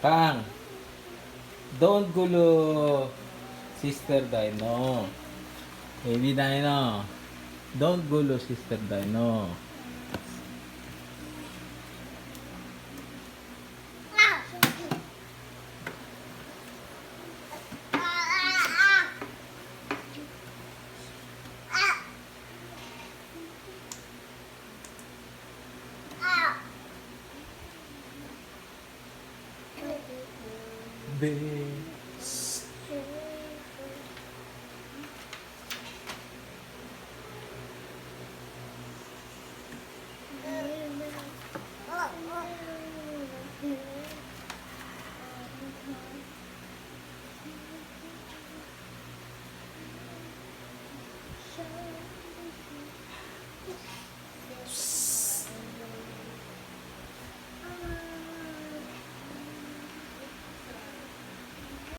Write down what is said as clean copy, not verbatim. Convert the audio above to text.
Pang, don't gulo, Sister Dino. Baby Dino. Don't gulo, Sister Dino. Baby.